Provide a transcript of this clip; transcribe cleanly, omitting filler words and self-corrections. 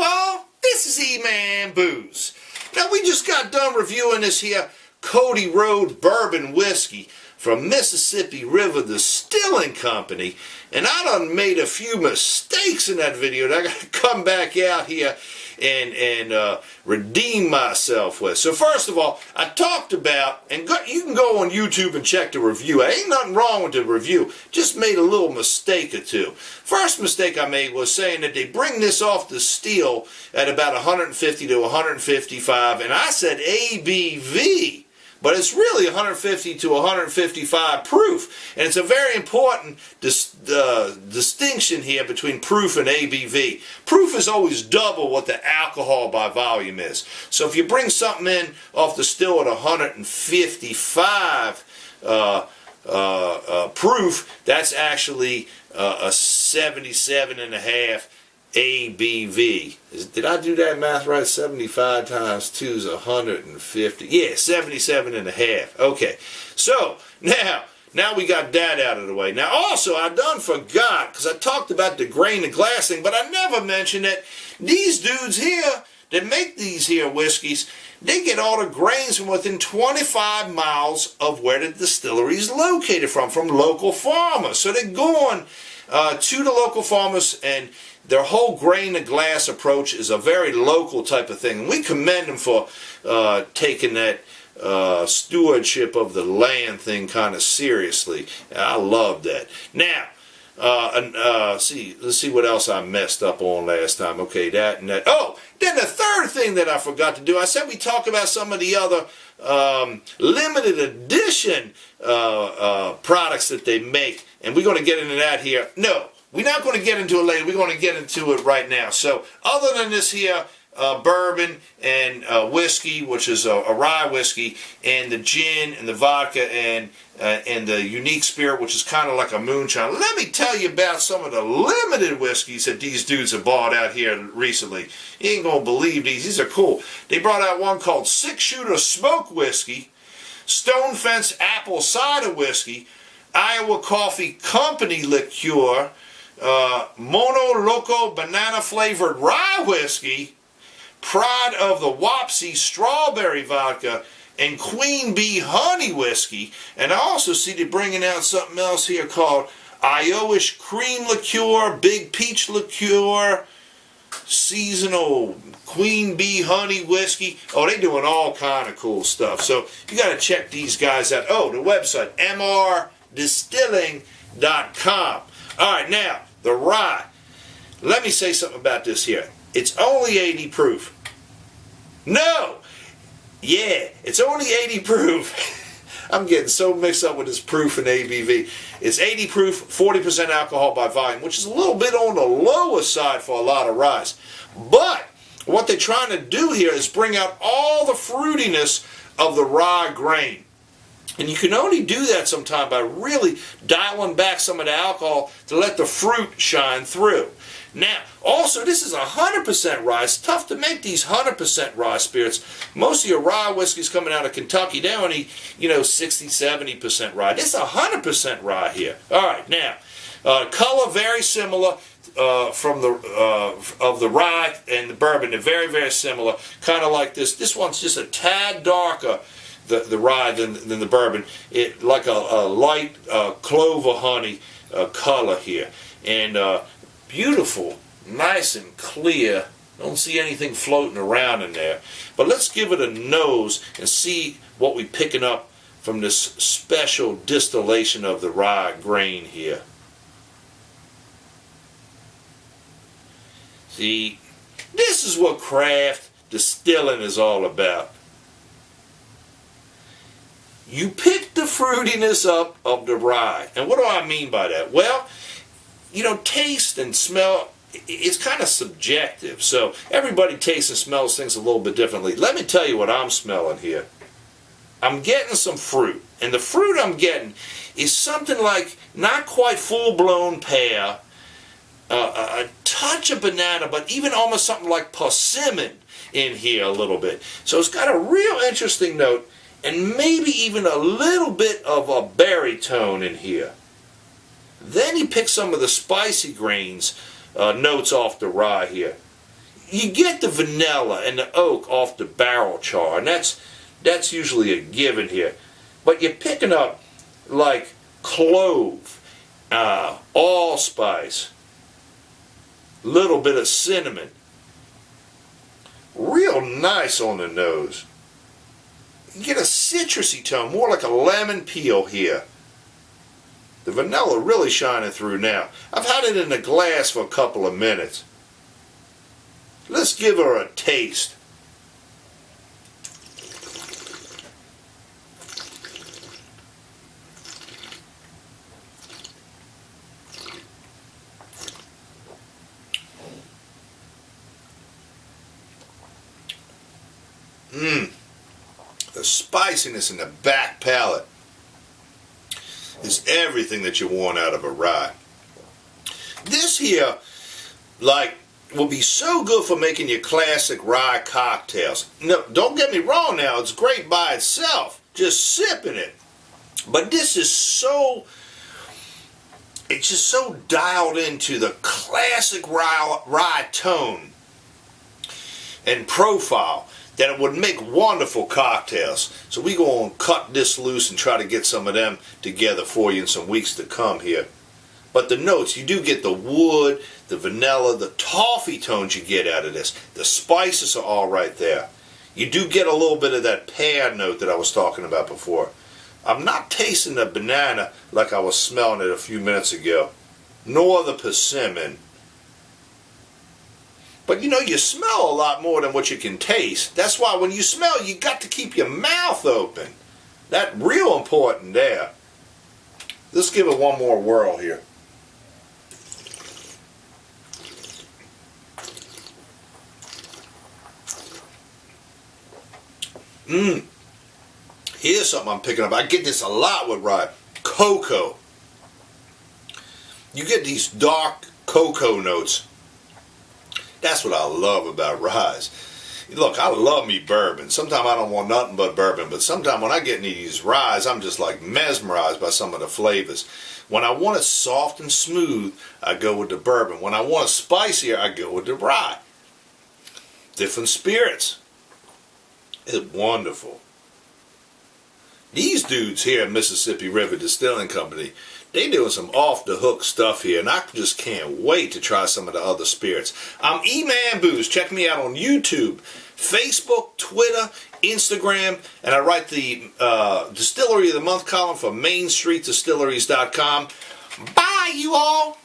you all, this is Eman Booze. Now we just got done reviewing this here Cody Road Bourbon Whiskey from Mississippi River Distilling Company, and I done made a few mistakes in that video that I got to come back out here and redeem myself with. So first of all, I talked about, and you can go on YouTube and check the review. Ain't nothing wrong with the review, just made a little mistake or two. First mistake I made was saying that they bring this off the still at about 150 to 155, and I said ABV. But it's really 150 to 155 proof. And it's a very important distinction here between proof and ABV. Proof is always double what the alcohol by volume is. So if you bring something in off the still at 155 proof, that's actually a 77.5 ABV. Did I do that math right? 75 times 2 is 150. Yeah, 77.5. Okay. So, now we got that out of the way. Now, also, I done forgot, because I talked about the grain and glass thing, but I never mentioned that these dudes here that make these here whiskeys, they get all the grains from within 25 miles of where the distillery is located from local farmers. So they're going to the local farmers, and their whole grain to glass approach is a very local type of thing. And we commend them for taking that stewardship of the land thing kind of seriously. I love that. Now, let's see what else I messed up on last time. Okay, that and that. Oh, then the third thing that I forgot to do, I said we talk about some of the other limited edition products that they make, and we're going to get into that here. No, we're not going to get into it later. We're going to get into it right now. So other than this here bourbon and whiskey, which is a rye whiskey, and the gin and the vodka and the unique spirit, which is kind of like a moonshine, let me tell you about some of the limited whiskeys that these dudes have bought out here recently. You ain't going to believe these. These are cool. They brought out one called 6-Shooter Smoke Whiskey, Stone Fence Apple Cider Whiskey, Iowa Coffee Company Liqueur, Mono Loco Banana Flavored Rye Whiskey, Pride of the Wapsie Strawberry Vodka, and Queen Bee Honey Whiskey. And I also see they're bringing out something else here called Iowish Cream Liqueur, Big Peach Liqueur, Seasonal Queen Bee Honey Whiskey. Oh, they're doing all kind of cool stuff. So you got to check these guys out. Oh, the website, mrdistilling.com. All right, now, the rye. Let me say something about this here. It's only 80 proof. No! Yeah, it's only 80 proof. I'm getting so mixed up with this proof and ABV. It's 80 proof, 40% alcohol by volume, which is a little bit on the lower side for a lot of ryes. But what they're trying to do here is bring out all the fruitiness of the rye grain. And you can only do that sometimes by really dialing back some of the alcohol to let the fruit shine through. Now, also, this is 100% rye. It's tough to make these 100% rye spirits. Most of your rye whiskeys coming out of Kentucky, they only, 60, 70% rye. This is 100% rye here. All right, now, color very similar from the of the rye and the bourbon. They're very, very similar. Kind of like this. This one's just a tad darker, the rye, than the bourbon. It like a light clover honey color here. And beautiful, nice and clear. Don't see anything floating around in there. But let's give it a nose and see what we're picking up from this special distillation of the rye grain here. See, this is what craft distilling is all about. You pick the fruitiness up of the rye. And what do I mean by that? Well, taste and smell, it's kind of subjective. So everybody tastes and smells things a little bit differently. Let me tell you what I'm smelling here. I'm getting some fruit. And the fruit I'm getting is something like not quite full-blown pear, a touch of banana, but even almost something like persimmon in here a little bit. So it's got a real interesting note, and maybe even a little bit of a berry tone in here. Then he picks some of the spicy grains notes off the rye here. you get the vanilla and the oak off the barrel char, and that's usually a given here. But you're picking up like clove, allspice, little bit of cinnamon. Real nice on the nose. You get a citrusy tone, more like a lemon peel here. The vanilla really shining through now. I've had it in the glass for a couple of minutes. Let's give her a taste. The spiciness in the back palate is everything that you want out of a rye. This here, like, will be so good for making your classic rye cocktails. No, don't get me wrong now, it's great by itself, just sipping it. But this is so, it's just so dialed into the classic rye tone and profile that it would make wonderful cocktails. So we go and cut this loose and try to get some of them together for you in some weeks to come here. But the notes, you do get the wood, the vanilla, the toffee tones you get out of this. The spices are all right there. You do get a little bit of that pear note that I was talking about before. I'm not tasting the banana like I was smelling it a few minutes ago, nor the persimmon. But you know, you smell a lot more than what you can taste. That's why when you smell, you got to keep your mouth open. That's real important there. Let's give it one more whirl here. Here's something I'm picking up. I get this a lot with rye. Cocoa. You get these dark cocoa notes. That's what I love about ryes. Look, I love me bourbon. Sometimes I don't want nothing but bourbon, but sometimes when I get into these ryes, I'm just like mesmerized by some of the flavors. When I want it soft and smooth, I go with the bourbon. When I want it spicier, I go with the rye. Different spirits. It's wonderful. These dudes here at Mississippi River Distilling Company, they doing some off-the-hook stuff here, and I just can't wait to try some of the other spirits. I'm Eman Booze. Check me out on YouTube, Facebook, Twitter, Instagram, and I write the Distillery of the Month column for MainStreetDistilleries.com. Bye, you all!